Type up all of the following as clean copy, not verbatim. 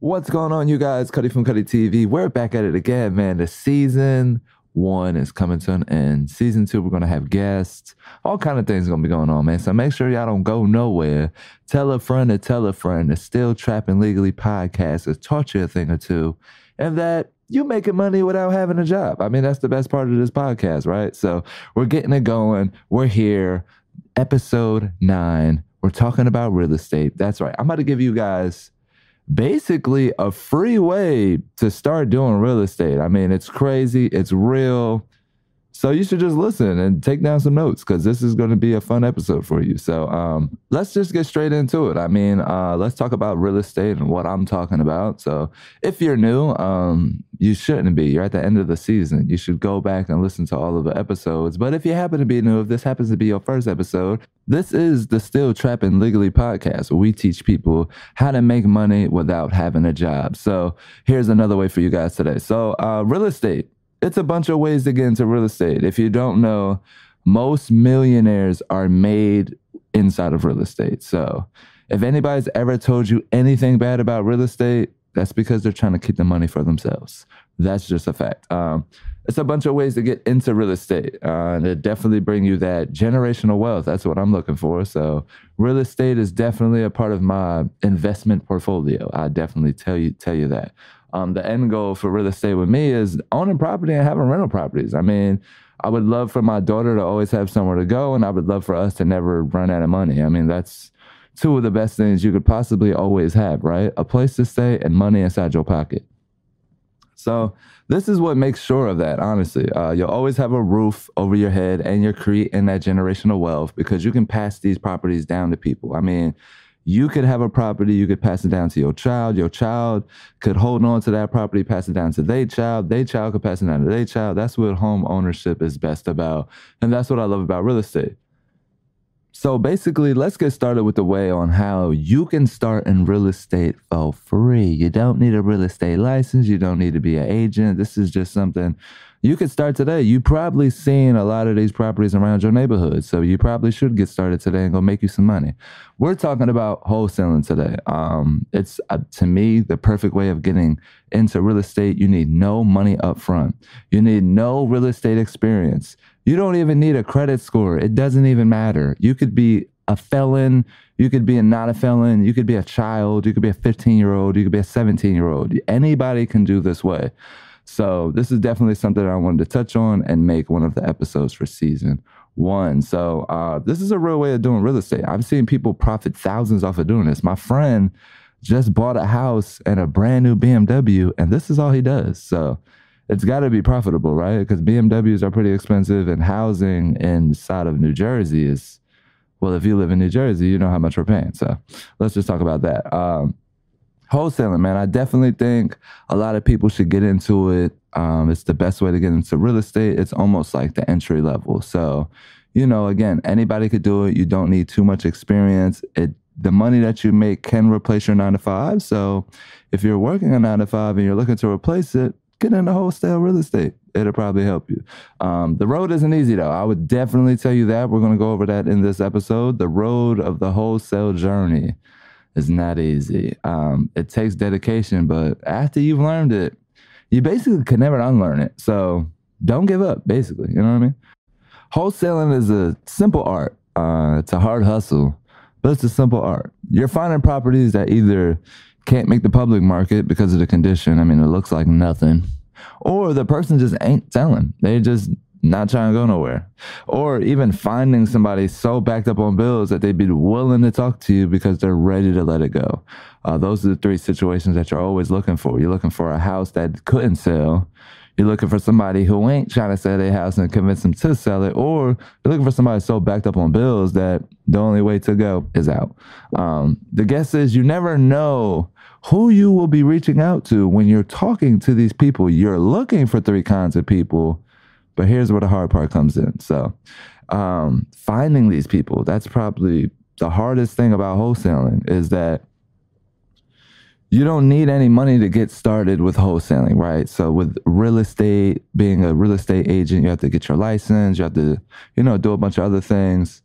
What's going on, you guys? Cutty from Cutty TV. We're back at it again, man. The season 1 is coming to an end. Season 2, we're going to have guests. All kind of things going to be going on, man. So make sure y'all don't go nowhere. Tell a friend to tell a friend. The Still Trappin' Legally podcast has taught you a thing or two. And that you making money without having a job. I mean, that's the best part of this podcast, right? So we're getting it going. We're here. Episode 9. We're talking about real estate. That's right. I'm about to give you guys basically a free way to start doing real estate. I mean, it's crazy. It's real. So you should just listen and take down some notes because this is going to be a fun episode for you. So let's just get straight into it. I mean, let's talk about real estate and what I'm talking about. So if you're new, you shouldn't be. You're at the end of the season. You should go back and listen to all of the episodes. But if you happen to be new, if this happens to be your first episode, this is the Still Trappin' Legally podcast, where we teach people how to make money without having a job. So here's another way for you guys today. So real estate. It's a bunch of ways to get into real estate. If you don't know, most millionaires are made inside of real estate. So if anybody's ever told you anything bad about real estate, that's because they're trying to keep the money for themselves. That's just a fact. It's a bunch of ways to get into real estate. And it definitely bring you that generational wealth. That's what I'm looking for. So real estate is definitely a part of my investment portfolio. I definitely tell you that. The end goal for real estate with me is owning property and having rental properties. I mean, I would love for my daughter to always have somewhere to go, and I would love for us to never run out of money. I mean, that's two of the best things you could possibly always have, right? A place to stay and money inside your pocket. So this is what makes sure of that, honestly. You'll always have a roof over your head, and you're creating that generational wealth because you can pass these properties down to people. I mean, you could have a property, you could pass it down to your child could hold on to that property, pass it down to their child could pass it down to their child. That's what home ownership is best about. And that's what I love about real estate. So basically, let's get started with the way on how you can start in real estate for free. You don't need a real estate license. You don't need to be an agent. This is just something you could start today. You probably seen a lot of these properties around your neighborhood, so you probably should get started today and go make you some money. We're talking about wholesaling today. It's, to me, the perfect way of getting into real estate. You need no money up front. You need no real estate experience. You don't even need a credit score. It doesn't even matter. You could be a felon. You could be not a felon. You could be a child. You could be a 15-year-old. You could be a 17-year-old. Anybody can do this way. So this is definitely something I wanted to touch on and make one of the episodes for season 1. So this is a real way of doing real estate. I've seen people profit thousands off of doing this. My friend just bought a house and a brand new BMW, and this is all he does. So it's got to be profitable, right? Because BMWs are pretty expensive, and housing inside of New Jersey is, well, if you live in New Jersey, you know how much we're paying. So let's just talk about that. Wholesaling, man, I definitely think a lot of people should get into it. It's the best way to get into real estate. It's almost like the entry level. So, you know, again, anybody could do it. You don't need too much experience. The money that you make can replace your 9-to-5. So if you're working a 9-to-5 and you're looking to replace it, get into wholesale real estate. It'll probably help you. The road isn't easy, though. I would definitely tell you that. We're going to go over that in this episode. The road of the wholesale journey is not easy. It takes dedication, but after you've learned it, you basically can never unlearn it. So don't give up, basically. You know what I mean? Wholesaling is a simple art. It's a hard hustle, but it's a simple art. You're finding properties that either can't make the public market because of the condition. I mean, it looks like nothing. Or the person just ain't selling. They just not trying to go nowhere. Or even finding somebody so backed up on bills that they'd be willing to talk to you because they're ready to let it go. Those are the 3 situations that you're always looking for. You're looking for a house that couldn't sell. You're looking for somebody who ain't trying to sell their house and convince them to sell it. Or you're looking for somebody so backed up on bills that the only way to go is out. The guess is you never know who you will be reaching out to when you're talking to these people. You're looking for 3 kinds of people. But here's where the hard part comes in. So finding these people, that's probably the hardest thing about wholesaling, is that you don't need any money to get started with wholesaling, right? So with real estate, being a real estate agent, you have to get your license, you have to, do a bunch of other things.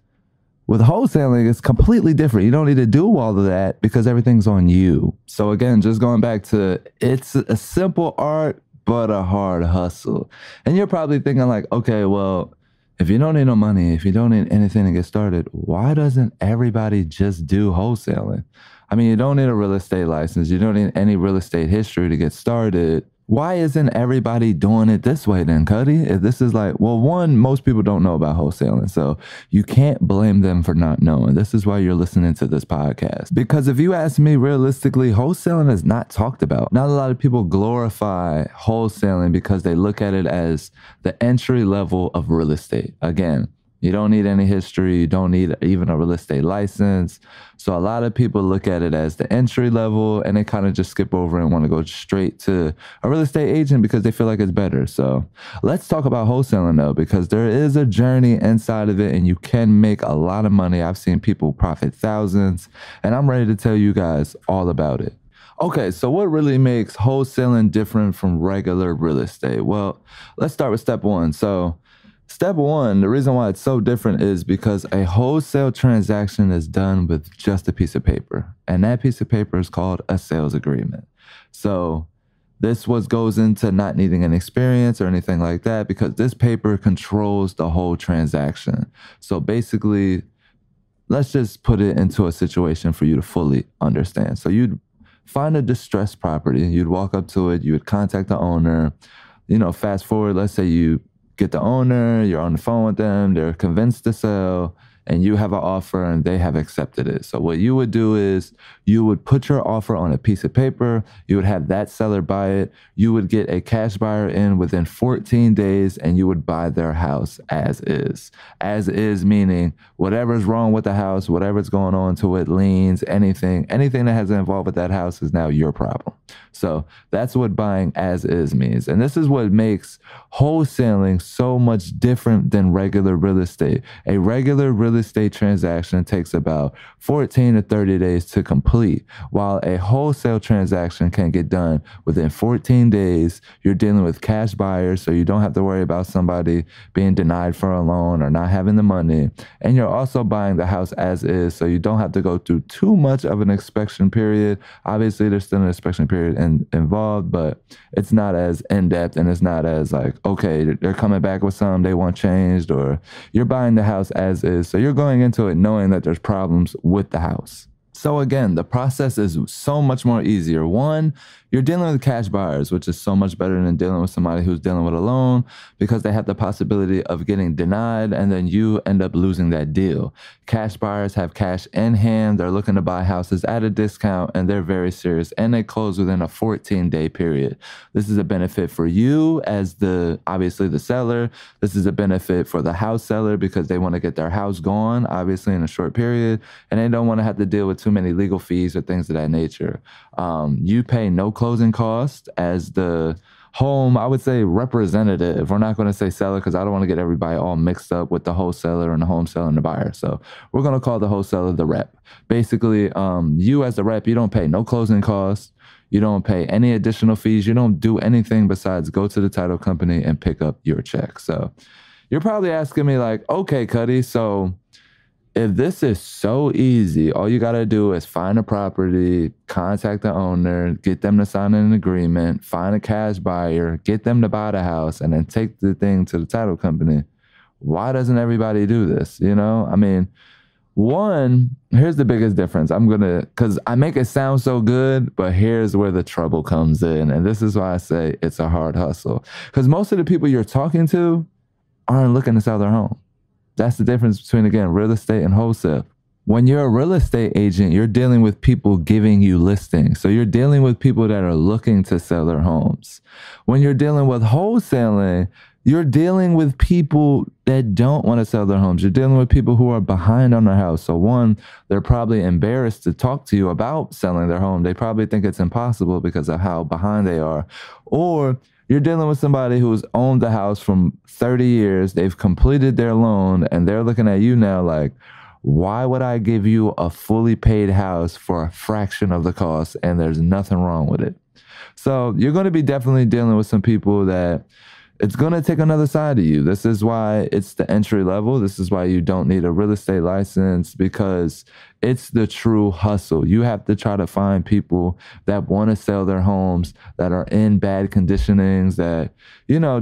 With wholesaling, it's completely different. You don't need to do all of that because everything's on you. So again, just going back to, it's a simple art, but a hard hustle. And you're probably thinking like, okay, well, if you don't need no money, if you don't need anything to get started, why doesn't everybody just do wholesaling? I mean, you don't need a real estate license. You don't need any real estate history to get started. Why isn't everybody doing it this way then, Cutty? If this is like, well, one, most people don't know about wholesaling, so you can't blame them for not knowing. This is why you're listening to this podcast. Because if you ask me, realistically, wholesaling is not talked about. Not a lot of people glorify wholesaling because they look at it as the entry level of real estate. Again, you don't need any history. You don't need even a real estate license. So a lot of people look at it as the entry level and they kind of just skip over and want to go straight to a real estate agent because they feel like it's better. So let's talk about wholesaling though, because there is a journey inside of it and you can make a lot of money. I've seen people profit thousands and I'm ready to tell you guys all about it. Okay, so what really makes wholesaling different from regular real estate? Well, let's start with step one. So step one, the reason why it's so different is because a wholesale transaction is done with just a piece of paper. And that piece of paper is called a sales agreement. So this goes into not needing an experience or anything like that because this paper controls the whole transaction. So basically, let's just put it into a situation for you to fully understand. So you'd find a distressed property. You'd walk up to it. You would contact the owner. Fast forward, let's say you get the owner, you're on the phone with them, they're convinced to sell, and you have an offer and they have accepted it. So what you would do is you would put your offer on a piece of paper, you would have that seller buy it, you would get a cash buyer in within 14 days, and you would buy their house as is. As is meaning whatever's wrong with the house, whatever's going on to it, liens, anything that has involved with that house is now your problem. So that's what buying as is means. And this is what makes wholesaling so much different than regular real estate. A regular real estate transaction takes about 14 to 30 days to complete, while a wholesale transaction can get done within 14 days. You're dealing with cash buyers, so you don't have to worry about somebody being denied for a loan or not having the money. And you're also buying the house as is, so you don't have to go through too much of an inspection period. Obviously, there's still an inspection period involved, but it's not as in-depth and it's not as like, okay, they're coming back with something they want changed, or you're buying the house as is. So you're going into it knowing that there's problems with the house. So again, the process is so much more easier. One, you're dealing with cash buyers, which is so much better than dealing with somebody who's dealing with a loan because they have the possibility of getting denied and then you end up losing that deal. Cash buyers have cash in hand. They're looking to buy houses at a discount and they're very serious and they close within a 14-day period. This is a benefit for you as obviously the seller. This is a benefit for the house seller because they want to get their house gone, obviously in a short period, and they don't want to have to deal with too many legal fees or things of that nature. You pay no closing costs as the home, I would say, representative. We're not going to say seller because I don't want to get everybody all mixed up with the wholesaler and the home seller and the buyer. So we're going to call the wholesaler the rep. Basically, you as the rep, you don't pay no closing costs. You don't pay any additional fees. You don't do anything besides go to the title company and pick up your check. So you're probably asking me like, okay, Cutty, so if this is so easy, all you got to do is find a property, contact the owner, get them to sign an agreement, find a cash buyer, get them to buy the house, and then take the thing to the title company. Why doesn't everybody do this? I mean, one, here's the biggest difference. Because I make it sound so good, but here's where the trouble comes in. And this is why I say it's a hard hustle. Because most of the people you're talking to aren't looking to sell their home. That's the difference between, again, real estate and wholesale. When you're a real estate agent, you're dealing with people giving you listings. So you're dealing with people that are looking to sell their homes. When you're dealing with wholesaling, you're dealing with people that don't want to sell their homes. You're dealing with people who are behind on their house. So one, they're probably embarrassed to talk to you about selling their home. They probably think it's impossible because of how behind they are. Or you're dealing with somebody who's owned the house from 30 years. They've completed their loan and they're looking at you now like, why would I give you a fully paid house for a fraction of the cost and there's nothing wrong with it? So you're going to be definitely dealing with some people that it's going to take another side of you. This is why it's the entry level. This is why you don't need a real estate license, because it's the true hustle. You have to try to find people that want to sell their homes, that are in bad conditionings, that,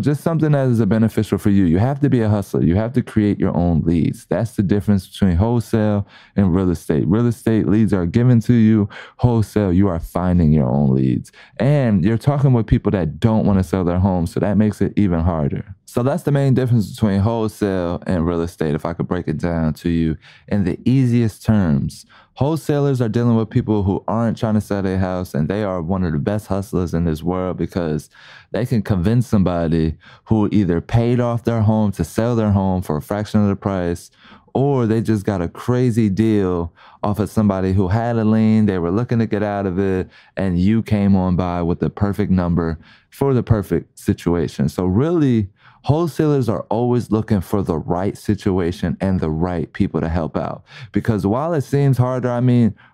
just something that is beneficial for you. You have to be a hustler. You have to create your own leads. That's the difference between wholesale and real estate. Real estate leads are given to you. Wholesale, you are finding your own leads. And you're talking with people that don't want to sell their homes, so that makes it even harder. So that's the main difference between wholesale and real estate, if I could break it down to you in the easiest terms. Wholesalers are dealing with people who aren't trying to sell their house, and they are one of the best hustlers in this world, because they can convince somebody who either paid off their home to sell their home for a fraction of the price, or they just got a crazy deal off of somebody who had a lien, they were looking to get out of it, and you came on by with the perfect number for the perfect situation. So really, wholesalers are always looking for the right situation and the right people to help out. Because while it seems harder,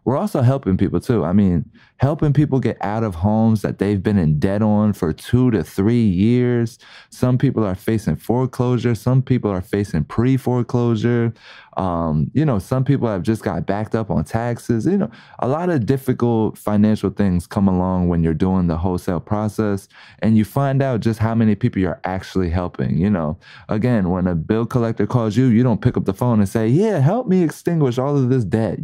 we're also helping people too. Helping people get out of homes that they've been in debt on for 2 to 3 years. Some people are facing foreclosure. Some people are facing pre-foreclosure. Some people have just got backed up on taxes. A lot of difficult financial things come along when you're doing the wholesale process, and you find out just how many people you're actually helping. Again, when a bill collector calls you, you don't pick up the phone and say, yeah, help me extinguish all of this debt.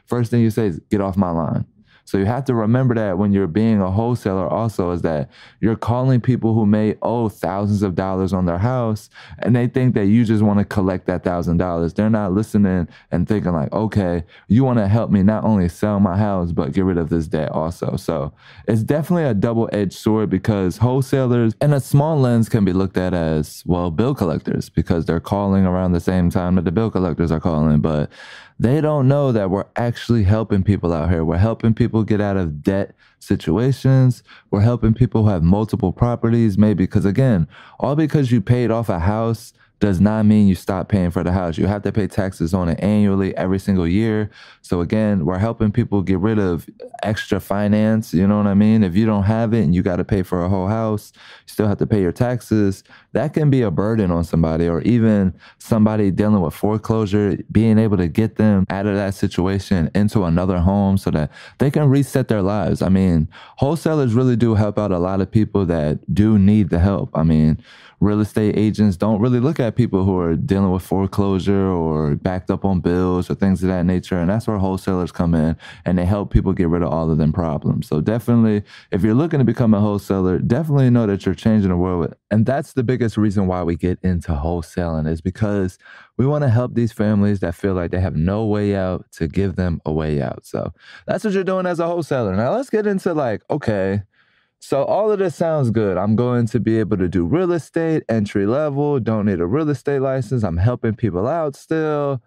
First thing you say is, get off my line. So you have to remember that when you're being a wholesaler also, is that you're calling people who may owe thousands of dollars on their house, and they think that you just want to collect that $1,000. They're not listening and thinking like, okay, you want to help me not only sell my house, but get rid of this debt also. So it's definitely a double-edged sword, because wholesalers in a small lens can be looked at as, well, bill collectors, because they're calling around the same time that the bill collectors are calling. But they don't know that we're actually helping people out here. We're helping people get out of debt situations. We're helping people who have multiple properties, maybe because, again, all because you paid off a house does not mean you stop paying for the house. You have to pay taxes on it annually every single year. So again, we're helping people get rid of extra finance. You know what I mean? If you don't have it and you got to pay for a whole house, you still have to pay your taxes. That can be a burden on somebody, or even somebody dealing with foreclosure, being able to get them out of that situation into another home so that they can reset their lives. Wholesalers really do help out a lot of people that do need the help. Real estate agents don't really look at people who are dealing with foreclosure or backed up on bills or things of that nature. And that's where wholesalers come in, and they help people get rid of all of them problems. So definitely, if you're looking to become a wholesaler, definitely know that you're changing the world. And that's the biggest reason why we get into wholesaling, is because we want to help these families that feel like they have no way out to give them a way out. So that's what you're doing as a wholesaler. Now let's get into okay, so all of this sounds good. I'm going to be able to do real estate, entry level, don't need a real estate license. I'm helping people out still.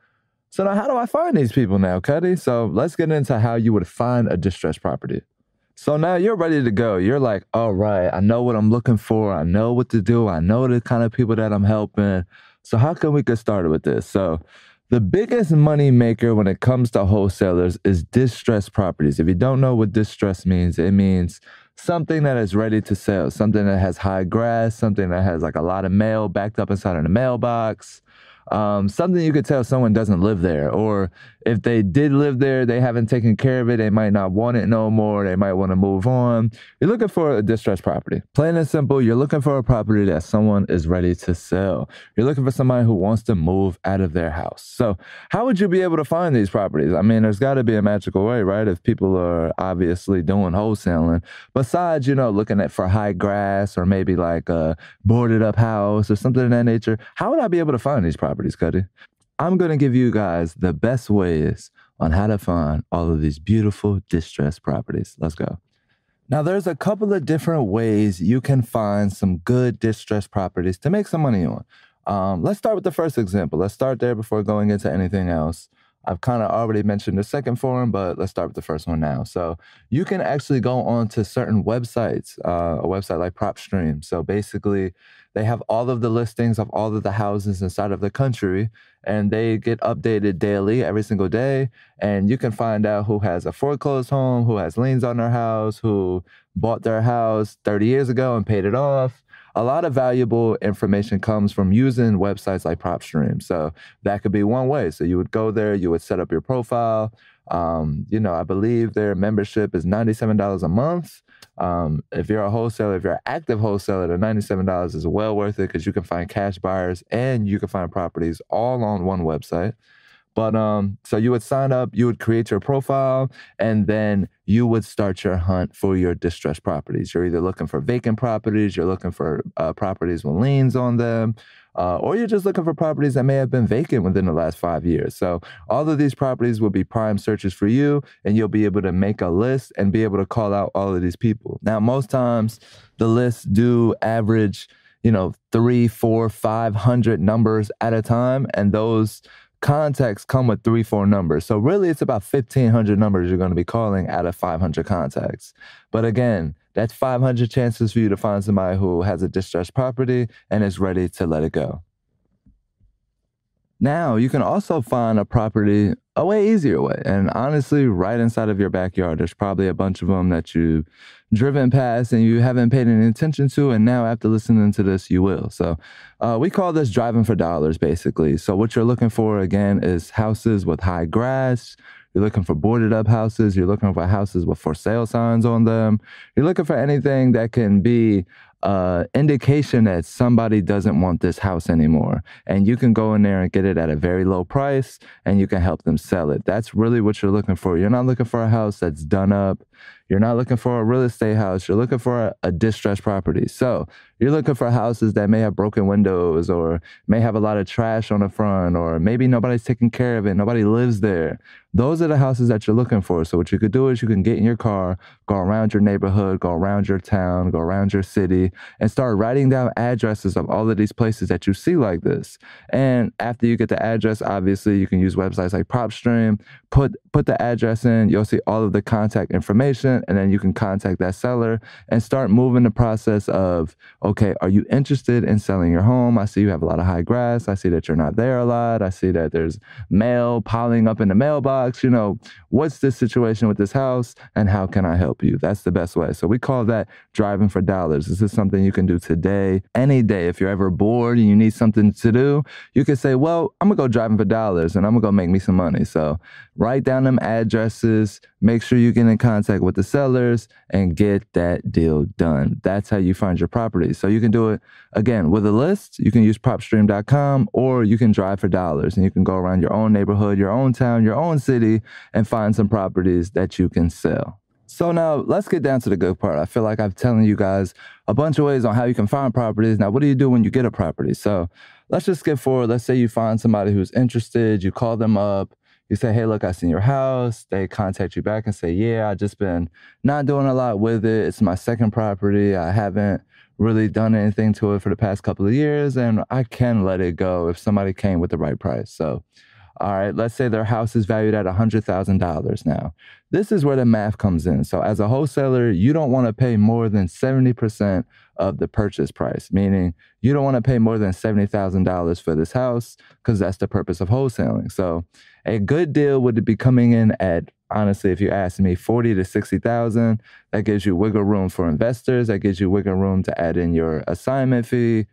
So now how do I find these people now, Cutty? So let's get into how you would find a distressed property. So now you're ready to go. You're like, all right, I know what I'm looking for. I know what to do. I know the kind of people that I'm helping. So how can we get started with this? So the biggest money maker when it comes to wholesalers is distressed properties. If you don't know what distress means, it means something that is ready to sell, something that has high grass, something that has like a lot of mail backed up inside of the mailbox, something you could tell someone doesn't live there, or if they did live there, they haven't taken care of it. They might not want it no more. They might want to move on. You're looking for a distressed property. Plain and simple, you're looking for a property that someone is ready to sell. You're looking for somebody who wants to move out of their house. So how would you be able to find these properties? There's got to be a magical way, right? If people are obviously doing wholesaling, besides, looking for high grass or maybe like a boarded up house or something of that nature, how would I be able to find these properties, Cutty? I'm going to give you guys the best ways on how to find all of these beautiful distressed properties. Let's go. Now, there's a couple of different ways you can find some good distressed properties to make some money on. Let's start with the first example. Let's start there before going into anything else. I've kind of already mentioned the second form, but let's start with the first one now. So you can actually go on to certain websites, a website like PropStream. So basically, they have all of the listings of all of the houses inside of the country, and they get updated daily, every single day. And you can find out who has a foreclosed home, who has liens on their house, who bought their house 30 years ago and paid it off. a lot of valuable information comes from using websites like PropStream. So that could be one way. So you would go there, you would set up your profile. I believe their membership is $97 a month. If you're a wholesaler, if you're an active wholesaler, the $97 is well worth it because you can find cash buyers and you can find properties all on one website. But so you would sign up, you would create your profile, and then you would start your hunt for your distressed properties. You're either looking for vacant properties, you're looking for properties with liens on them, or you're just looking for properties that may have been vacant within the last 5 years. So all of these properties will be prime searches for you, and you'll be able to make a list and be able to call out all of these people. Now, most times the lists do average, 3, 4, 500 numbers at a time, and those contacts come with 3, 4 numbers. So really it's about 1,500 numbers you're going to be calling out of 500 contacts. But again, that's 500 chances for you to find somebody who has a distressed property and is ready to let it go. Now, you can also find a property a way easier way. And honestly, right inside of your backyard, there's probably a bunch of them that you've driven past and you haven't paid any attention to. And now after listening to this, you will. So we call this driving for dollars, basically. So what you're looking for, again, is houses with high grass. You're looking for boarded up houses. You're looking for houses with for sale signs on them. You're looking for anything that can be indication that somebody doesn't want this house anymore. And you can go in there and get it at a very low price and you can help them sell it. That's really what you're looking for. You're not looking for a house that's done up. You're not looking for a real estate house. You're looking for a distressed property. So you're looking for houses that may have broken windows or may have a lot of trash on the front, or maybe nobody's taking care of it. Nobody lives there. Those are the houses that you're looking for. So what you could do is you can get in your car, go around your neighborhood, go around your town, go around your city, and start writing down addresses of all of these places that you see like this. And after you get the address, obviously you can use websites like PropStream, put the address in, you'll see all of the contact information, and then you can contact that seller and start moving the process of, okay, are you interested in selling your home? I see you have a lot of high grass. I see that you're not there a lot. I see that there's mail piling up in the mailbox. What's the situation with this house and how can I help you? That's the best way. So we call that driving for dollars. This is something you can do today, any day. If you're ever bored and you need something to do, you can say, well, I'm gonna go driving for dollars and I'm gonna go make me some money. So write down them addresses, make sure you get in contact with the sellers and get that deal done. That's how you find your property. So you can do it, again, with a list. You can use propstream.com, or you can drive for dollars and you can go around your own neighborhood, your own town, your own city, and find some properties that you can sell. So now let's get down to the good part. I feel like I'm telling you guys a bunch of ways on how you can find properties. Now, what do you do when you get a property? So let's just skip forward. Let's say you find somebody who's interested. You call them up. You say, hey, look, I seen your house. They contact you back and say, yeah, I just been not doing a lot with it. It's my second property. I haven't really done anything to it for the past couple of years, and I can let it go if somebody came with the right price. So, all right, let's say their house is valued at $100,000 now. This is where the math comes in. So as a wholesaler, you don't want to pay more than 70% of the purchase price, meaning you don't want to pay more than $70,000 for this house because that's the purpose of wholesaling. So a good deal would be coming in at, honestly, if you ask me, 40 to 60,000. That gives you wiggle room for investors. That gives you wiggle room to add in your assignment fee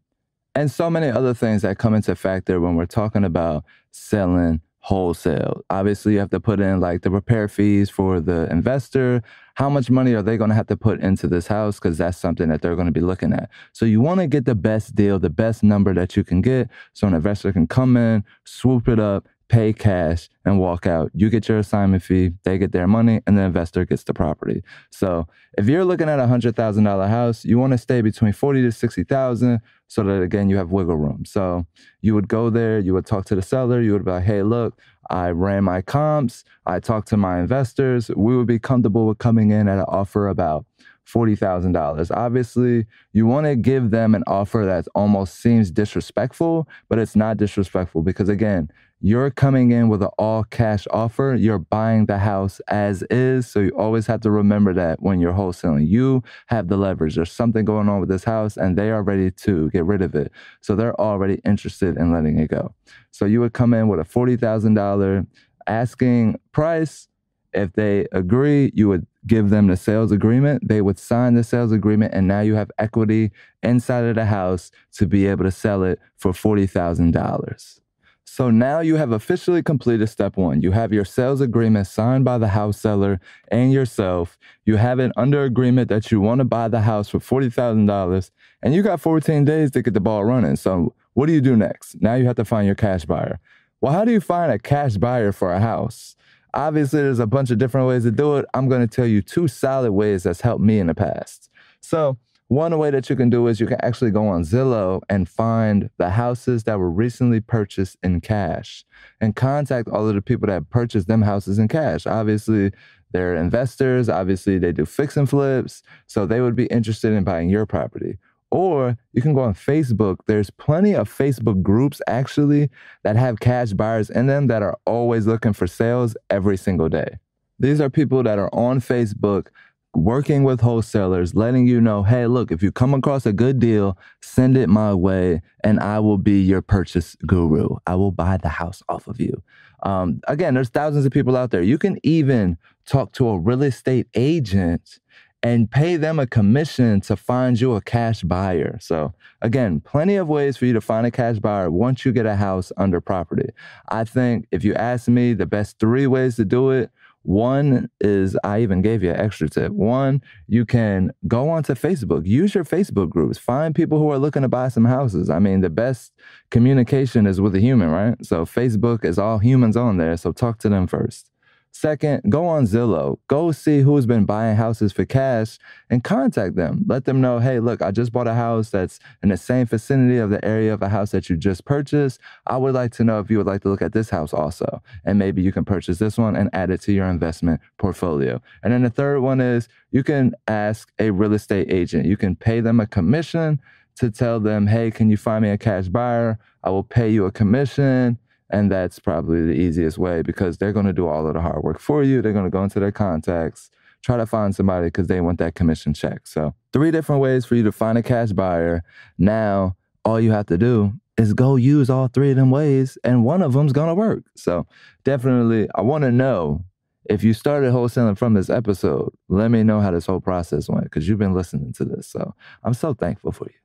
and so many other things that come into factor when we're talking about selling wholesale. Obviously, you have to put in like the repair fees for the investor. How much money are they going to have to put into this house? Because that's something that they're going to be looking at. So you want to get the best deal, the best number that you can get so an investor can come in, swoop it up, pay cash, and walk out. You get your assignment fee, they get their money, and the investor gets the property. So if you're looking at a $100,000 house, you want to stay between 40 to 60,000 so that, again, you have wiggle room. So you would go there, you would talk to the seller, you would be like, hey, look, I ran my comps, I talked to my investors, we would be comfortable with coming in at an offer about $40,000. Obviously, you want to give them an offer that almost seems disrespectful, but it's not disrespectful because, again, you're coming in with an all-cash offer. You're buying the house as is. So you always have to remember that when you're wholesaling. You have the leverage. There's something going on with this house, and they are ready to get rid of it. So they're already interested in letting it go. So you would come in with a $40,000 asking price. If they agree, you would give them the sales agreement. They would sign the sales agreement, and now you have equity inside of the house to be able to sell it for $40,000. So now you have officially completed step one. You have your sales agreement signed by the house seller and yourself. You have it under agreement that you want to buy the house for $40,000, and you got 14 days to get the ball running. So what do you do next? Now you have to find your cash buyer. Well, how do you find a cash buyer for a house? Obviously, there's a bunch of different ways to do it. I'm going to tell you 2 solid ways that's helped me in the past. So one way that you can do is you can actually go on Zillow and find the houses that were recently purchased in cash and contact all of the people that purchased them houses in cash. Obviously, they're investors. Obviously, they do fix and flips. So they would be interested in buying your property. Or you can go on Facebook. There's plenty of Facebook groups actually that have cash buyers in them that are always looking for sales every single day. These are people that are on Facebook working with wholesalers, letting you know, hey, look, if you come across a good deal, send it my way and I will be your purchase guru. I will buy the house off of you. Again, there's thousands of people out there. You can even talk to a real estate agent and pay them a commission to find you a cash buyer. So again, plenty of ways for you to find a cash buyer once you get a house under property. I think if you ask me, the best 3 ways to do it, one is, I even gave you an extra tip. One, you can go onto Facebook, use your Facebook groups, find people who are looking to buy some houses. I mean, the best communication is with a human, right? So Facebook is all humans on there. So talk to them first. Second, go on Zillow. Go see who's been buying houses for cash and contact them. Let them know, hey, look, I just bought a house that's in the same vicinity of the area of a house that you just purchased. I would like to know if you would like to look at this house also. And maybe you can purchase this one and add it to your investment portfolio. And then the third one is you can ask a real estate agent. You can pay them a commission to tell them, hey, can you find me a cash buyer? I will pay you a commission. And that's probably the easiest way because they're going to do all of the hard work for you. They're going to go into their contacts, try to find somebody because they want that commission check. So 3 different ways for you to find a cash buyer. Now, all you have to do is go use all 3 of them ways and one of them's going to work. So definitely, I want to know if you started wholesaling from this episode, let me know how this whole process went because you've been listening to this. So I'm so thankful for you.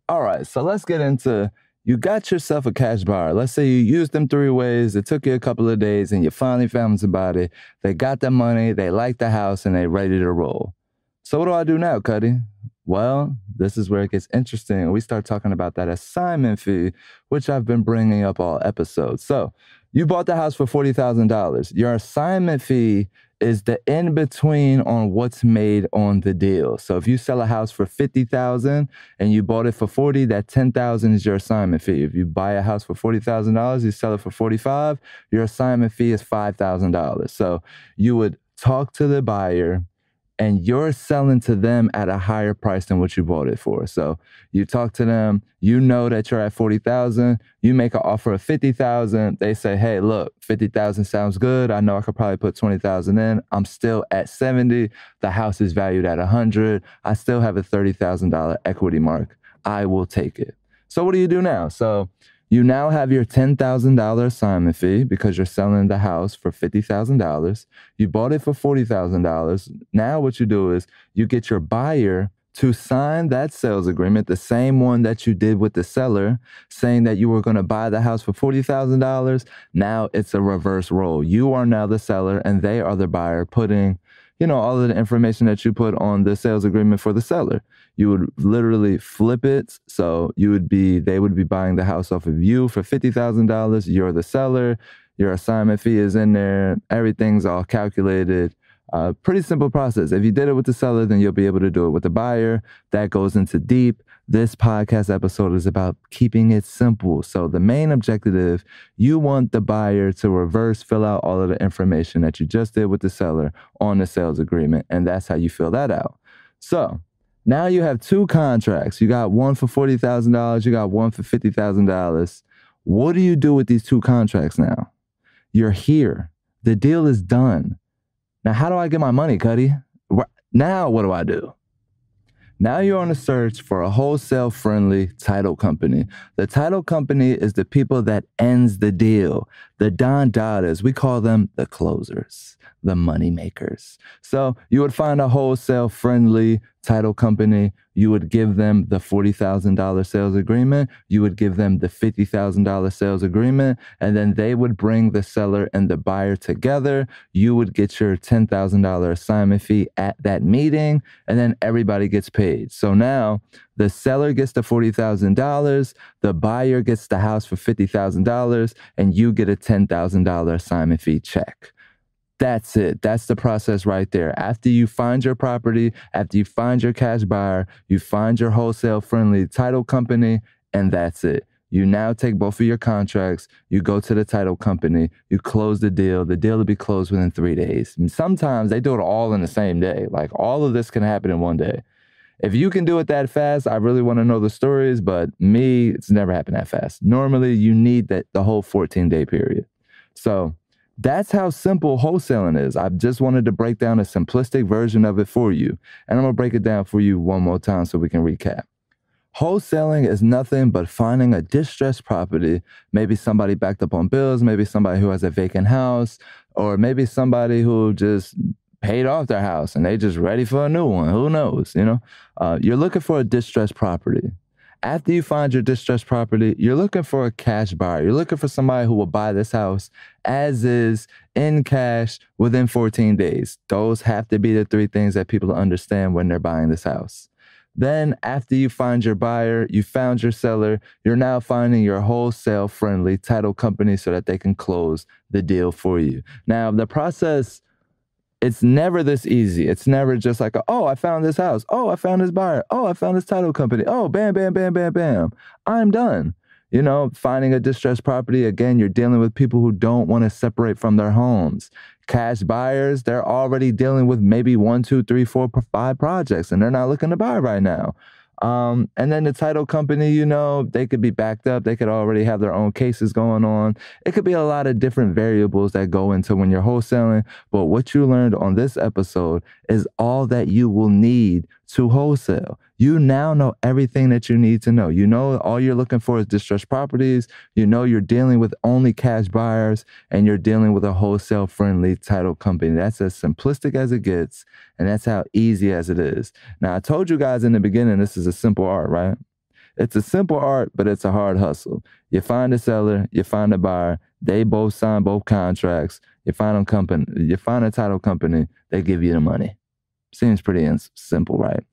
All right, so let's get into, you got yourself a cash buyer. Let's say you used them 3 ways. It took you a couple of days and you finally found somebody. They got the money, they like the house, and they ready to roll. So what do I do now, Cutty? Well, this is where it gets interesting. We start talking about that assignment fee, which I've been bringing up all episodes. So you bought the house for $40,000. Your assignment fee is the in-between on what's made on the deal. So if you sell a house for $50,000 and you bought it for $40,000, that $10,000 is your assignment fee. If you buy a house for $40,000, you sell it for $45,000, your assignment fee is $5,000. So you would talk to the buyer and you're selling to them at a higher price than what you bought it for. So you talk to them, you know that you're at $40,000, you make an offer of $50,000. They say, hey, look, $50,000 sounds good. I know I could probably put $20,000 in. I'm still at $70,000. The house is valued at $100,000. I still have a $30,000 equity mark. I will take it. So what do you do now? So you now have your $10,000 assignment fee because you're selling the house for $50,000. You bought it for $40,000. Now what you do is you get your buyer to sign that sales agreement, the same one that you did with the seller, saying that you were going to buy the house for $40,000. Now it's a reverse role. You are now the seller and they are the buyer, putting, you know, all of the information that you put on the sales agreement for the seller. You would literally flip it. So they would be buying the house off of you for $50,000. You're the seller. Your assignment fee is in there. Everything's all calculated. Pretty simple process. If you did it with the seller, then you'll be able to do it with the buyer. That goes into deep. This podcast episode is about keeping it simple. So the main objective, you want the buyer to reverse fill out all of the information that you just did with the seller on the sales agreement. And that's how you fill that out. So now you have 2 contracts. You got one for $40,000. You got one for $50,000. What do you do with these 2 contracts now? You're here. The deal is done. Now, how do I get my money, Cutty? Now, what do I do? Now you're on a search for a wholesale-friendly title company. The title company is the people that ends the deal. The Don Dadas, we call them the closers. the money makers. So you would find a wholesale friendly title company. You would give them the $40,000 sales agreement. You would give them the $50,000 sales agreement, and then they would bring the seller and the buyer together. You would get your $10,000 assignment fee at that meeting, and then everybody gets paid. So now the seller gets the $40,000, the buyer gets the house for $50,000, and you get a $10,000 assignment fee check. That's it. That's the process right there. After you find your property, after you find your cash buyer, you find your wholesale friendly title company, and that's it. You now take both of your contracts, you go to the title company, you close the deal. The deal will be closed within 3 days. And sometimes they do it all in the same day. Like, all of this can happen in one day. If you can do it that fast, I really want to know the stories, but me, it's never happened that fast. Normally, you need the whole 14-day period. So that's how simple wholesaling is. I just wanted to break down a simplistic version of it for you. And I'm going to break it down for you one more time so we can recap. Wholesaling is nothing but finding a distressed property, maybe somebody backed up on bills, maybe somebody who has a vacant house, or maybe somebody who just paid off their house and they just ready for a new one. Who knows? You're looking for a distressed property. After you find your distressed property, you're looking for a cash buyer. You're looking for somebody who will buy this house as is in cash within 14 days. Those have to be the 3 things that people understand when they're buying this house. Then after you find your buyer, you found your seller, you're now finding your wholesale friendly title company so that they can close the deal for you. Now, the process, it's never this easy. It's never just like, oh, I found this house. Oh, I found this buyer. Oh, I found this title company. Oh, bam, bam, bam, bam, bam. I'm done. Finding a distressed property, again, you're dealing with people who don't want to separate from their homes. Cash buyers, they're already dealing with maybe 1, 2, 3, 4, 5 projects, and they're not looking to buy right now. And then the title company, they could be backed up. They could already have their own cases going on. It could be a lot of different variables that go into when you're wholesaling. But what you learned on this episode is all that you will need to wholesale. You now know everything that you need to know. All you're looking for is distressed properties. You're dealing with only cash buyers, and you're dealing with a wholesale friendly title company. That's as simplistic as it gets, and that's how easy as it is. Now, I told you guys in the beginning, this is a simple art, right? It's a simple art, but it's a hard hustle. You find a seller, you find a buyer, they both sign both contracts. You find a title company, they give you the money. Seems pretty simple, right?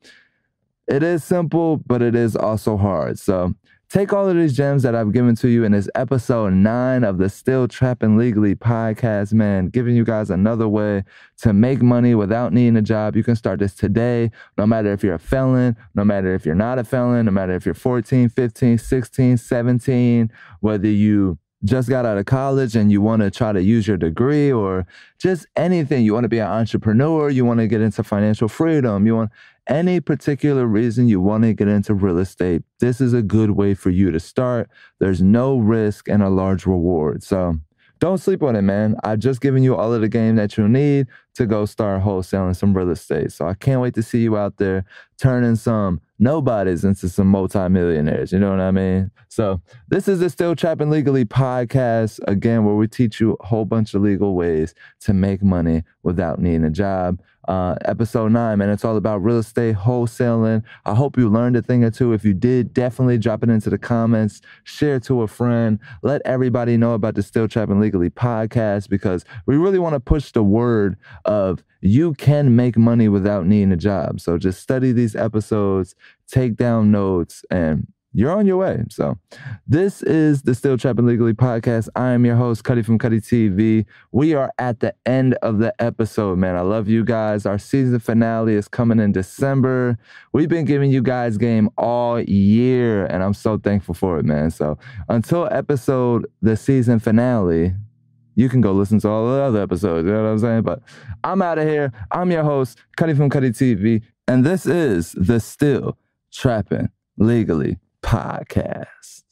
It is simple, but it is also hard. So take all of these gems that I've given to you in this episode 9 of the Still Trappin' Legally podcast, man, giving you guys another way to make money without needing a job. You can start this today, no matter if you're a felon, no matter if you're not a felon, no matter if you're 14, 15, 16, 17, whether you just got out of college and you want to try to use your degree, or just anything. You want to be an entrepreneur, you want to get into financial freedom, you want any particular reason you want to get into real estate, this is a good way for you to start. There's no risk and a large reward. So don't sleep on it, man. I've just given you all of the game that you need to go start wholesaling some real estate. So I can't wait to see you out there turning some nobodies into some multimillionaires. You know what I mean? So this is the Still Trappin' Legally podcast, again, where we teach you a whole bunch of legal ways to make money without needing a job. Episode 9, man, it's all about real estate wholesaling. I hope you learned a thing or two. If you did, definitely drop it into the comments, share it to a friend, let everybody know about the Still Trappin' Legally podcast, because we really want to push the word of you can make money without needing a job. So just study these episodes, take down notes, and you're on your way. So this is the Still Trappin' Legally podcast. I am your host, Cutty from Cutty TV. We are at the end of the episode, man. I love you guys. Our season finale is coming in December. We've been giving you guys game all year, and I'm so thankful for it, man. So until the season finale, you can go listen to all the other episodes. You know what I'm saying? But I'm out of here. I'm your host, Cutty from Cutty TV, and this is the Still Trappin' Legally podcast.